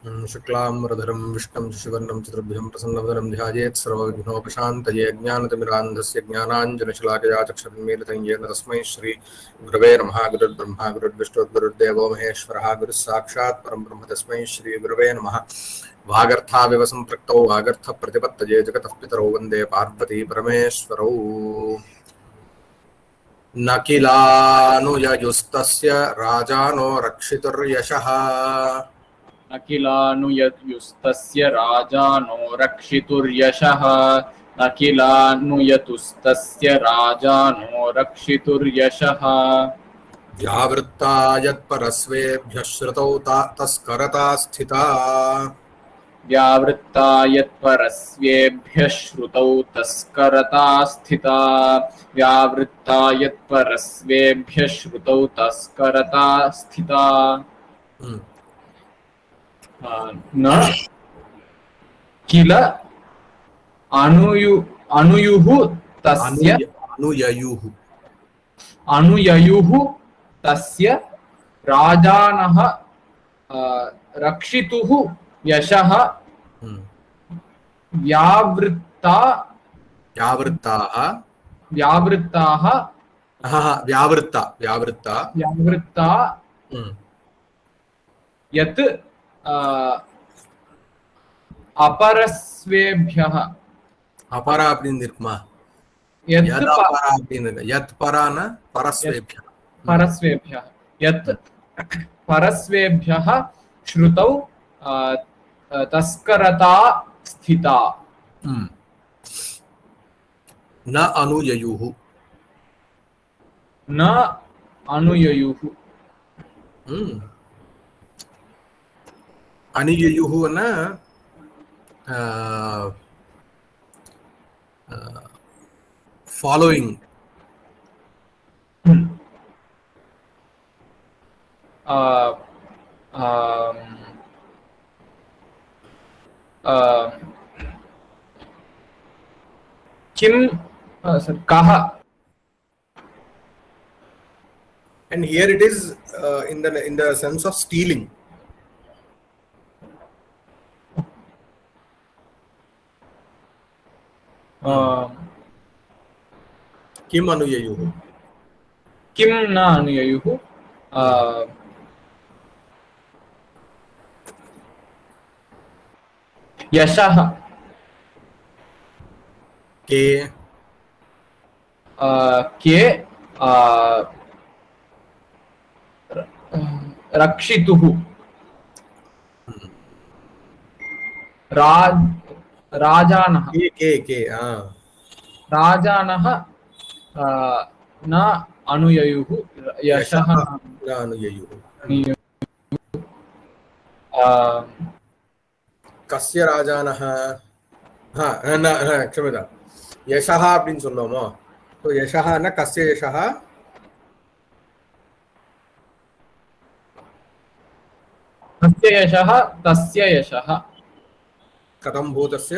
शुक्लाम्बरधरं विष्णुं शशिवर्णं चतुर्भुजं प्रसन्नवदनं ध्यायेत् सर्वविघ्नोपशान्तये ज्ञानतिमिरान्धस्य ज्ञानाञ्जनशलाकया चक्षुरुन्मीलितं येन तस्मै श्रीगुरवे नमः। गुरुर्ब्रह्मा गुरुर्विष्णुर्गुरुर्देवो महेश्वरः गुरुः साक्षात् परब्रह्म तस्मै श्रीगुरवे नमः। वागर्थाविव सम्पृक्तौ वागर्थप्रतिपत्तये जगतः पितरौ वन्दे पार्वती परमेश्वरौ। न किलानुययुस्तस्य राजानो रक्षितुर्यशः अखिलानुययुस्तस्य राजानो रक्षितुर्यशः अखिलानुयतुस्तस्य राजानो रक्षितुर्यशः व्यावृत्ता यत्परस्वेभ्यः श्रुतौ तस्करता स्थिता व्यावृत्ता यत्परस्वेभ्यः श्रुतौ तस्करता स्थिता व्यावृत्ता यत्परस्वेभ्यः श्रुतौ तस्करता स्थिता न किल अनुयुः तस्य अनुययुः तस्य राजानः रक्षितुः यशः व्यावृत्ता यत् अपरस्वेभ्यः अपरा அப்படினு இருக்குமா यत् परान परस्वेभ्यः परस्वेभ्यः यत् परस्वेभ्यः श्रुतौ तस्करता स्थिता न अनुययुः न अनुययुः अनुययुः न following किम कह and here it is in the sense of stealing. किम अनुययुः किम न अनुययुः यशः के रक्षितुः राजानः राजानः न अनुययुः यशः न अनुययुः कस्य राजानः न क्षम्यतां यशः அப்படின்னு சொன்னோமோ तो यशः न कस्य यशः कस्य यशः तस्य यशः कथं भूतस्य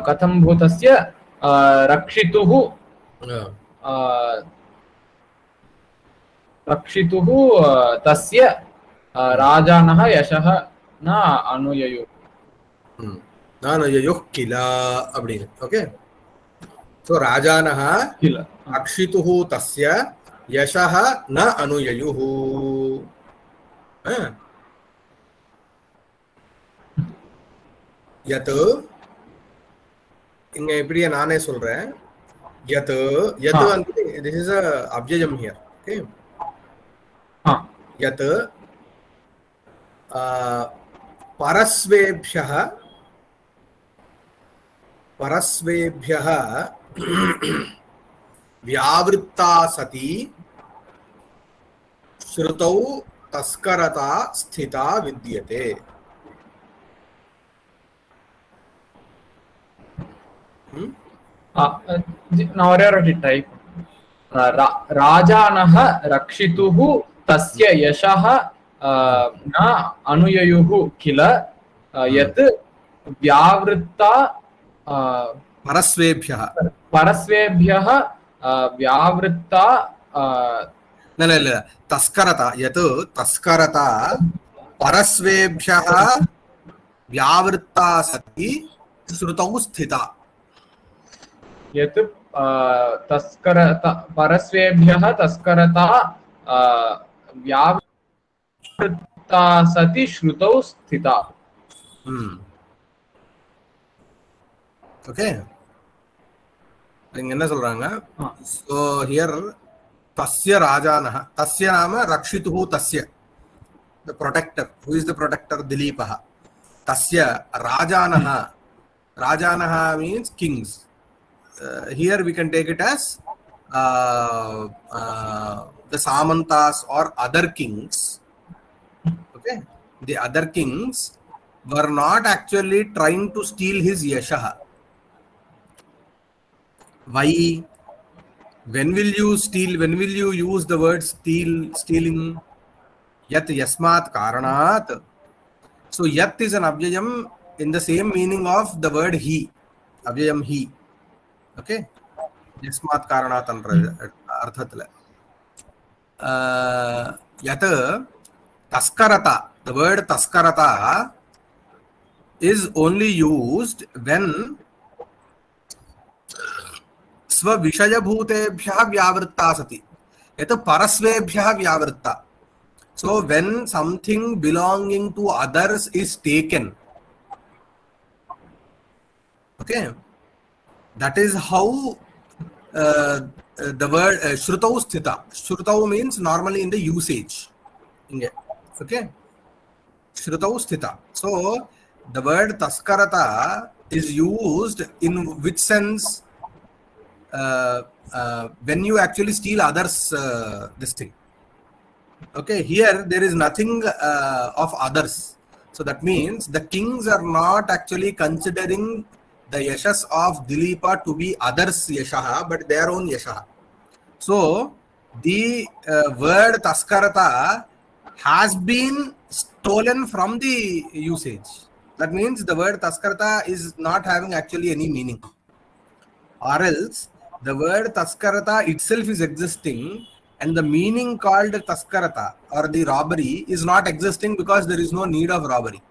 कथं भूतस्य रक्षितुः रक्षितुः तस्य राजानः यशः न अनुययुः न अनुययुः किल அப்படின்னு ओके सो राजानः किल रक्षितुः तस्य यशः न अनुययुः यत् இங்க இப்படியே நானே சொல்றேன் यत् வந்து this is a அவ்யயம் here okay यत् परस्वेभ्यः व्यावृत्ता सती श्रुतौ तस्करता स्थिता विद्यते now already type राजानः रक्षितुः तस्य यशः न अनुययुः किल यत् व्यावृत्ता परस्वेभ्यः व्यावृत्ता तस्करता यत् तस्करता परस्वेभ्यः व्यावृत्ता सति श्रुतौ स्थिता यत् तस्करता परस्वेभ्यः तस्करता व्यावृत्ता सति श्रुतौ स्थिता. ओके இங்க என்ன சொல்றாங்க சோ ஹியர் तस्य राजानः तस्य नाम रक्षितुः तस्य the protector who is the protector Dilipah tasya rajanah means kings here we can take it as the samantas or other kings. Okay, the other kings were not actually trying to steal his yashah. Why? When will you steal? When will you use the word stealing? Yat yasmat karanat. So yat is an avyayam in the same meaning of the word he. Avyayam he. Okay. Yasmat karanat arthatla. Yat taskarata. The word taskarata is only used when स्वविषयभूतेभ्यः व्यावृत्ता सति यत् परस्वेभ्यः व्यावृत्ता. So when something belonging to others is taken, okay, that is how the word shrutau sthita. Shrutau means normally in the usage. Okay, shrutau sthita. So the word taskarata is used in which sense? When you actually steal others this thing. Okay, here there is nothing of others, so that means the kings are not actually considering the yashas of Dilipa to be others yashaha but their own yashaha. So the word taskarata has been stolen from the usage. That means the word taskarata is not having actually any meaning, or else the word taskarata itself is existing and the meaning called taskarata or the robbery is not existing because there is no need of robbery.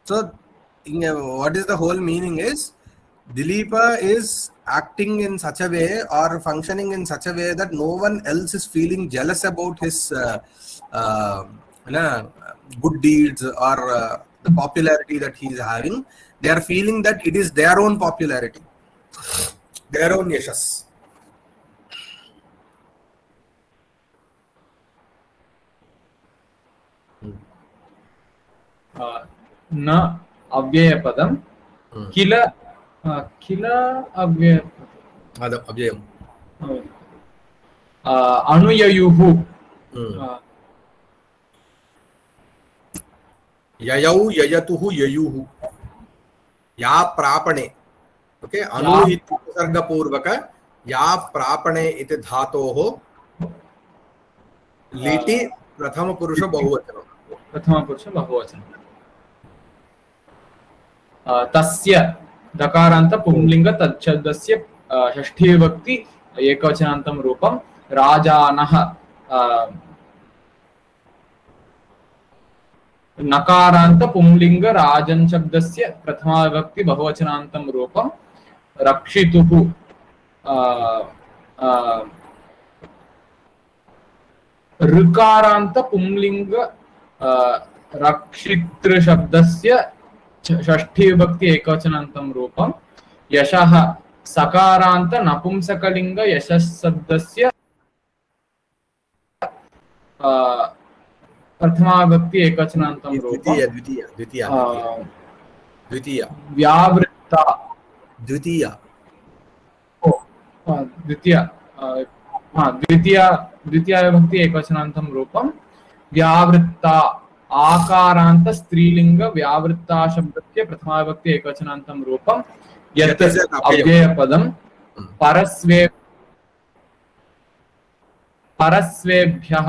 So what is the whole meaning is Dilipa is acting in such a way or functioning in such a way that no one else is feeling jealous about his good deeds or the popularity that he is having. They are feeling that it is their own popularity, their own yashas. न अव्ययपदं किल किल अव्ययम् अनुययुः ययौ ययतुः ययुः या प्रापणे. Okay, अनुहित उपसर्गपूर्वक या प्रापणे इति धातोः लिटि प्रथमपुरुष बहुवचनं. तस्य दकारान्त पुंलिंग तच्छब्दस्य षष्ठी विभक्ति एकवचनान्तं रूपं राजानः नकारान्त पुंलिंग राजन् शब्दस्य प्रथमा विभक्ति बहुवचनान्तं रूपं रक्षितुः ऋकारान्त पुंलिंग रक्षितृ शब्दस्य षष्ठी विभक्ति एकवचनान्तं रूपं यशः सकारान्त नपुंसकलिंग यशः शब्दस्य प्रथमा विभक्ति एकवचनान्तं रूपं द्वितीया व्यावृत्ता द्वितीया द्वितीया विभक्ति एकवचनान्तं रूपं व्यावृत्ता आकारान्त स्त्रीलिंग व्यावृत्ता शब्दस्य प्रथमा विभक्ति एकवचनान्तं रूपं यत् अव्ययपदं परस्वेभ्यः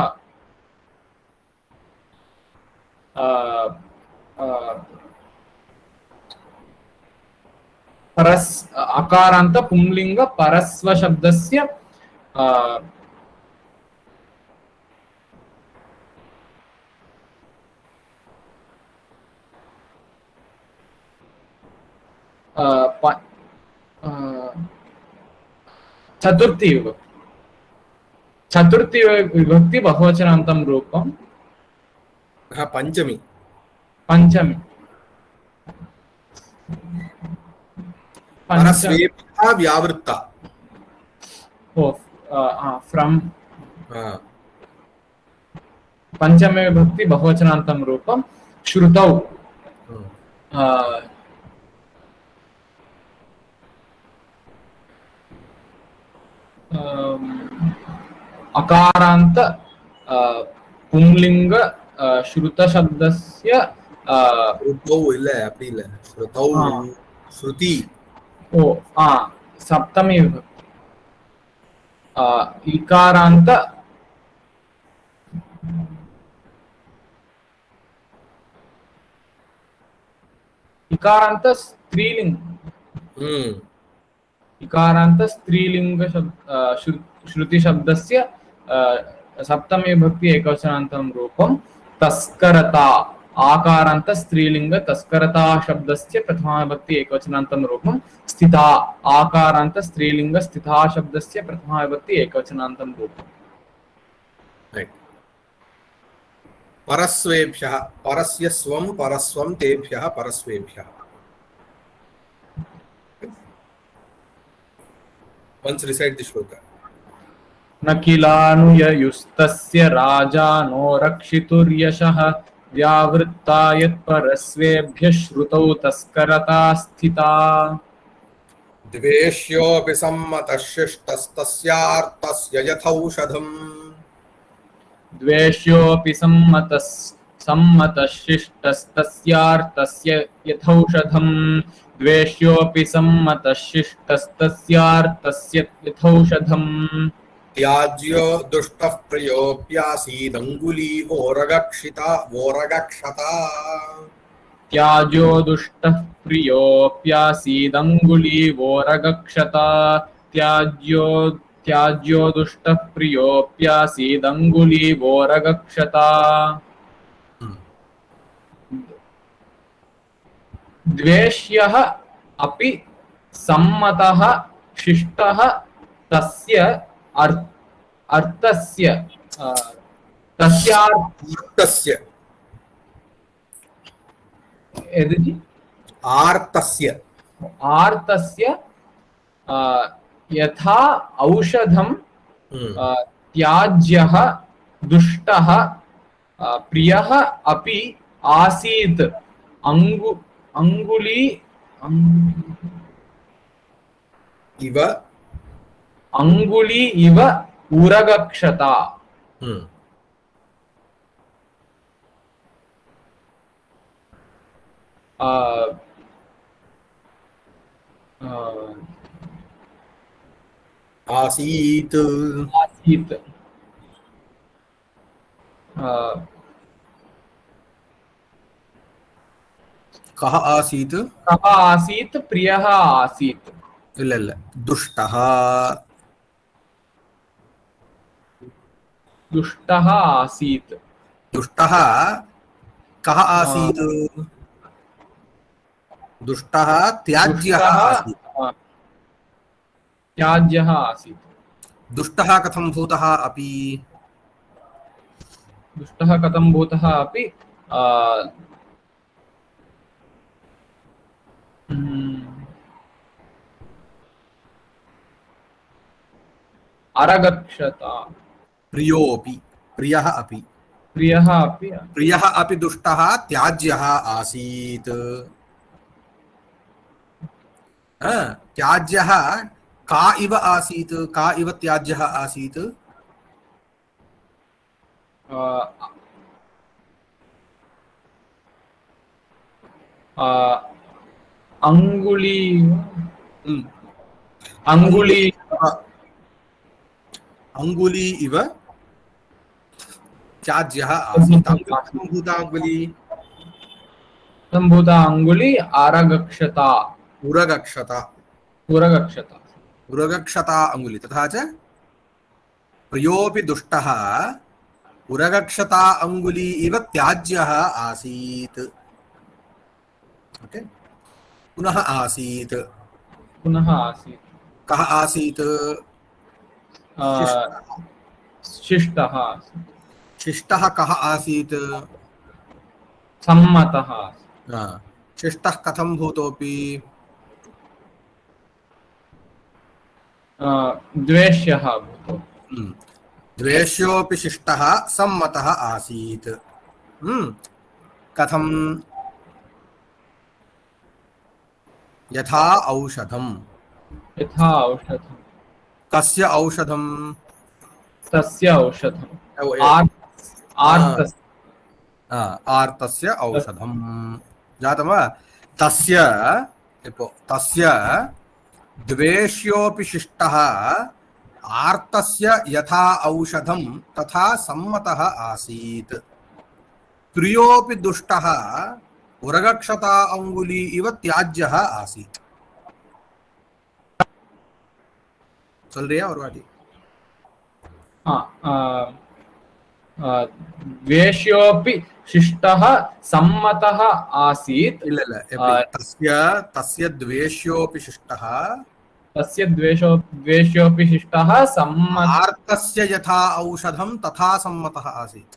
अकारान्त पुंलिंग परस्व शब्दस्य चतुर्थी विभक्ति, चतुर्थी विभक्ति बहुवचनान्तं रूपं पंचमी पंचमी परस्वेभ्यः व्यावृत्ता फ्रॉम पंचमे विभक्ति बहुवचनान्तं रूपं श्रुतौ अकारान्त पुंलिंग श्रुत शब्दस्य श्रुतौ இல்ல அப்படி இல்ல श्रुतौ श्रुति ओ सप्तमी विभक्ति इकारान्त इकारान्त स्त्रीलिंग इकारान्त स्त्रीलिंग श्रुति शब्दस्य सप्तमी विभक्ति एकवचनान्तं रूपं तस्करता आकारान्त स्त्रीलिंग तस्करता शब्दस्य प्रथमा विभक्ति एकवचनान्तं रूपं स्थिता आकारान्त स्त्रीलिंग स्थिता शब्दस्य प्रथमा विभक्ति एकवचनान्तं रूपं परस्वेभ्यः परस्य स्वं परस्वं तेभ्यः परस्वेभ्यः once recite the shloka न किलानुययुस्तस्य राजानो रक्षितुर्यशः व्यावृत्ता यत्परस्वेभ्यः श्रुतौ तस्करता स्थिता द्वेष्योऽपि सम्मतशिष्टस्तस्यार्थस्य यथौषधम् द्वेष्योऽपि सम्मतशिष्टस्तस्यार्थस्य यथौषधम् द्वेष्योऽपि सम्मतशिष्टस्तस्यार्थस्य यथौषधम् त्याज्यो दुष्टः प्रियोऽप्यासीदङ्गुली वोरगक्षिता वोरगक्षता त्याज्यो दुष्टः प्रियोऽप्यासीदङ्गुली वोरगक्षता त्याज्यो दुष्टः प्रियोऽप्यासीदङ्गुली वोरगक्षता द्वेष्यः अपि सम्मतः शिष्टः तस्य अर्थस्य तस्यार्थस्य यदि आर्तस्य आर्तस्य यथा औषधं त्याज्यः दुष्टः प्रियः अपि आसीत् अंगुली इव अंगुली इव उरगक्षता आसीत् आसीत् कः आसीत् कः आसीत् प्रियः आसीत् इल्ल इल्ल दुष्टः दुष्टः आसीत् दुष्टः कः आसीत् दुष्टः त्याज्यः आसीत् त्याज्यः आसीत् दुष्टः कथं भूतः अपि दुष्टः कथं भूतः अपि अरगक्षता प्रियोऽपि प्रियः अपि प्रियः अपि दुष्टः त्याज्यः आसीत् त्याज्यः का इव आसीत् का इव त्याज्यः आसीत् अंगुली इव त्याज्यः आसीत् संभूता अंगुली आरगक्षता उरगक्षता उरगक्षता उरगक्षता अंगुली तथा च प्रियोऽपि दुष्टः उरगक्षता अंगुली इव त्याज्यः आसीत्. ओके, पुनः आसीत्. पुनः आसीत्. कः आसीत्? शिष्टः. शिष्टः कः आसीत्? सम्मतः. शिष्टः कथं भूतोऽपि? द्वेष्यः भूतो. द्वेष्योऽपि शिष्टः सम्मतः आसीत्. कथं? यथा औषधम्. यथा औषधम्. कस्य औषधम्? तस्य औषधम्. आर्तस्य औषधम्. जातं वा? तस्य द्वेष्योऽपि शिष्टः आर्तस्य यथा औषधं तथा सम्मतः आसीत्. प्रियोऽपि दुष्टः उरगक्षता अंगुली इव त्याज्यः आसीत्. चल रही है और वाटी? द्वेष्योऽपि शिष्टः सम्मतः आसीत्. तस्य द्वेष्योऽपि शिष्टः द्वेष्योऽपि शिष्टः आर्तस्य यथा औषधं तथा सम्मतः आसीत्.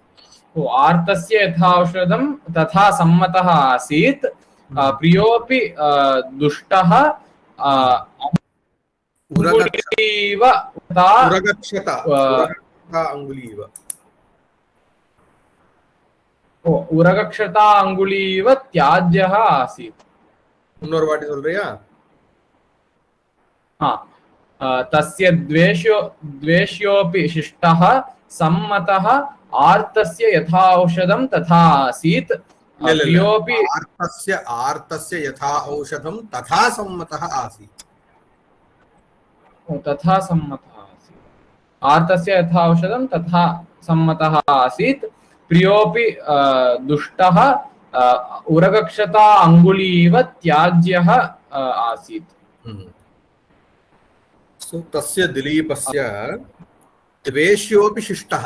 आर्तस्य यथा औषधं तथा सम्मतः आसीत्. प्रियोऽपि दुष्टः उरगक्षता अंगुलीव त्याज्यः आसीत्. இன்னொரு வாட்டி சொல்றியா? तस्य द्वेष्योऽपि शिष्टः सम्मतः आर्तस्य यथा औषधं तथा आसीत्. प्रियोऽपि आर्तस्य यथा औषधं तथा सम्मतः आसीत्. तथा सम्मतः आसीत्. आर्तस्य यथा औषधं तथा सम्मतः आसीत्. प्रियोऽपि दुष्टः उरगक्षता अंगुलीव त्याज्यः आसीत्. सो तस्य दिलीपस्य द्वेष्योऽपि शिष्टः.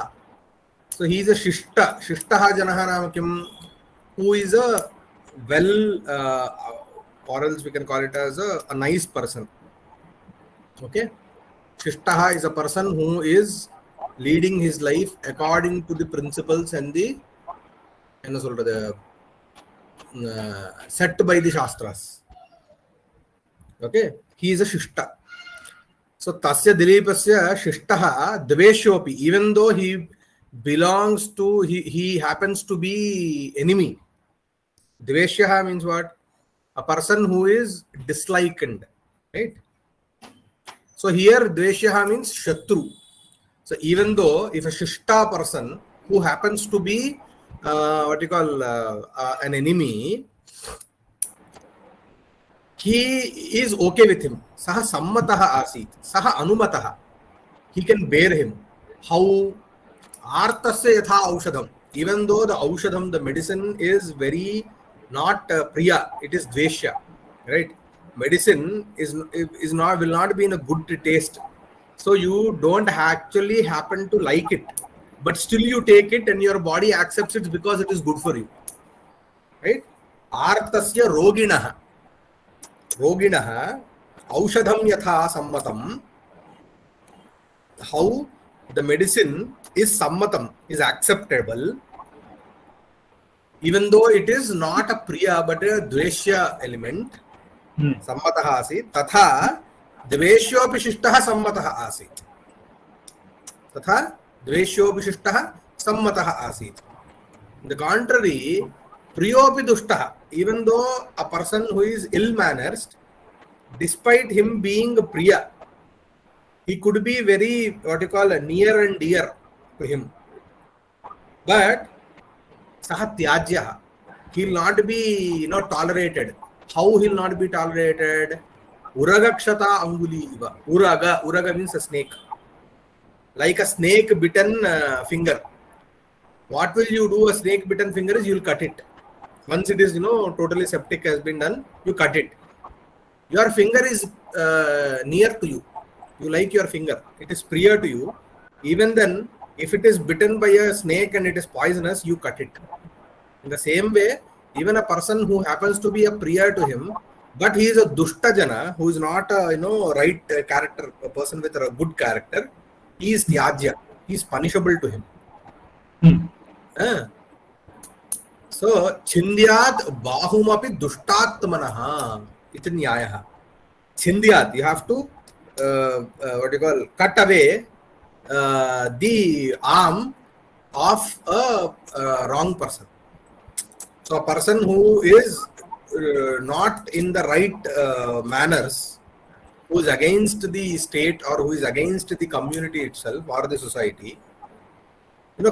सो ही इज अ शिष्टः जनः नाम किं? Who is a well or else we can call it as a nice person. Okay, Shishtaha is a person who is leading his life according to the principles and the set by the shastras. Okay, he is a Shishta. So tasya dilipasya Shishtaha dveshyopi, even though he belongs to, he happens to be enemy. Dveshyaha means what? A person who is disliked, right? So here dveshyaha means shatru. So even though if a shishta person who happens to be what you call an enemy, he is okay with him. Saha sammataha asit, saha anumataha, he can bear him. How? Artasya yatha aushadham, even though the aushadham, the medicine is very not priya, it is dveshya, right? Medicine is not, will not be in a good taste, so you don't actually happen to like it, but still you take it and your body accepts it because it is good for you, right? Artasya roginah aushadham yatha sammatam, how the medicine is sammatam, is acceptable, even though it is not a priya but a dveshya element. Sammatah asit. Tatha dveshyopi shishtah sammatah asit. Tatha dveshyopi shishtah sammatah asit. On the contrary, priyopi dushtah, even though a person who is ill-mannered, despite him being a priya, he could be very, what you call, near and dear to him, but saha tyajyaha, he will not be tolerated. How he will not be tolerated? Uragakshata anguli iva. Uraga means a snake. Like a snake bitten finger. What will you do? A snake bitten finger is you will cut it. Once it is totally septic has been done, you cut it. Your finger is near to you. You like your finger. It is priya to you. Even then, if it is bitten by a snake and it is poisonous, you cut it. In the same way, even a person who happens to be a priya to him, but he is a dushtajana, who is not a right character, a person with a good character, he is tyajya. He is punishable to him. So, chindyat bahumapi dushtatmanaha. It's nyaya. Chindyat, you have to cut away the arm of a wrong person. So a person who is not in the right manners, who is against the state or who is against the community itself or the society,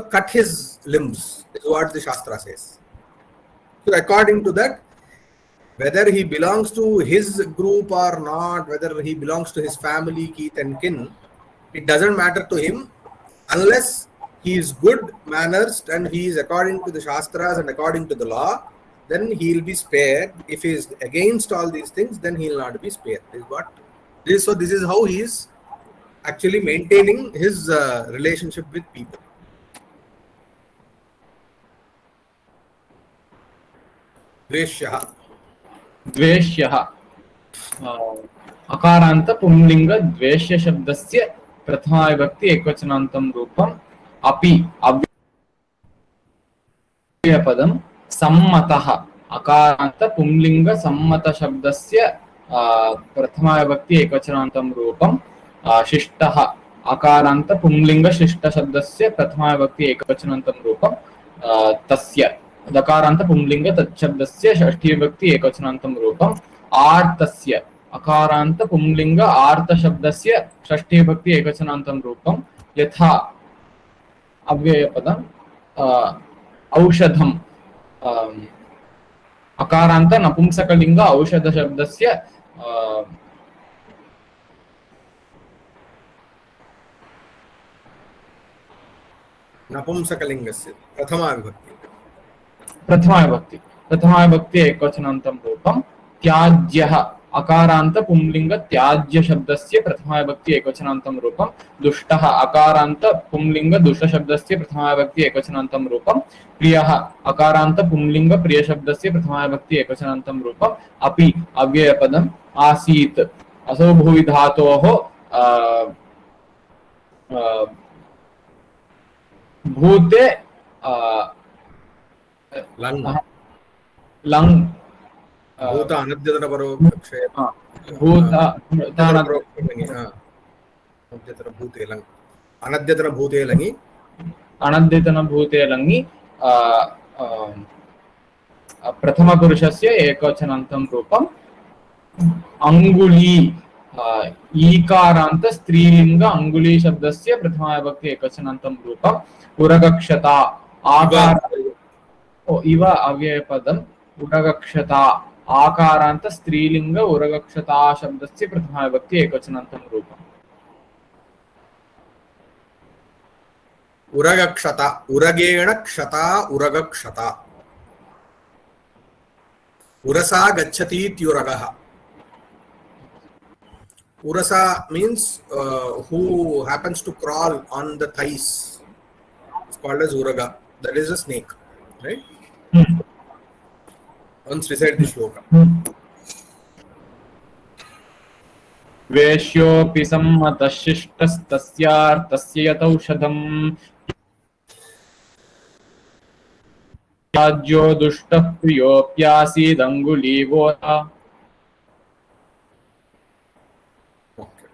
cut his limbs is what the Shastra says. So according to that, whether he belongs to his group or not, whether he belongs to his family, kith and kin, it doesn't matter to him unless he is good manners and he is according to the Shastras and according to the law, then he will be spared. If he is against all these things, then he will not be spared. So this is how he is actually maintaining his relationship with people. Dveshyah. Dveshyah. Akaranta pumlinga dveshya shabdasya prathama vibhakti ekvachanantam rupam api avyyapadam sammatah. Akaranta pumlinga sammata shabdasya prathama vibhakti ekvachanantam rupam shishtah. Akaranta pumlinga shishta shabdasya prathama vibhakti ekvachanantam rupam tasya. दकारांत पुंलिंग तच्छब्दस्य षष्ठी विभक्ति एकवचनान्तं रूपम् आर्तस्य अकारांत पुंलिंग आर्त शब्दस्य षष्ठी विभक्ति एकवचनान्तं रूपं यथा अव्ययपदम् औषधम् अकारांत नपुंसकलिंग औषध शब्दस्य नपुंसकलिंगस्य प्रथमा विभक्ति प्रथमा विभक्ति एकवचनान्तं रूपं त्याज्यः अकारांत पुंलिंग त्याज्य शब्दस्य प्रथमा विभक्ति एकवचनान्तं रूपं दुष्टः अकारांत पुंलिंग दुष्ट शब्दस्य प्रथमा विभक्ति एकवचनान्तं रूपं प्रियः अकारांत पुंलिंग प्रिय शब्दस्य प्रथमा विभक्ति एकवचनान्तं रूपं अपि अव्ययपदम् आसीत् असौ भूविधातोः भूते लंग भूत अनद्यतन परोक्षे भूत अनद्यतन भूते लंगी अनद्यतन भूते लंगी प्रथम पुरुषस्य एकवचनान्तं रूपम् अंगुली ईकारांत स्त्रीलिंग अंगुली शब्दस्य प्रथमा विभक्ति एकवचनान्तं रूपम् उरगक्षता आकार इव अव्ययपदम् उरगक्षता आकारांत स्त्रीलिंग उरगक्षता शब्दस्य प्रथमा विभक्ति एकवचनान्तं रूपम् उरगक्षता उरगेण क्षता उरगक्षता Ursa गच्छतीत्युरगः urasa means who happens to crawl on the thighs. It's called as uraga. That is a snake, right? Once recite the shloka. Veshopi sammatashishtastasyaartasya yataushadam yajyo dushtah priyopyasid angulivota. Okay.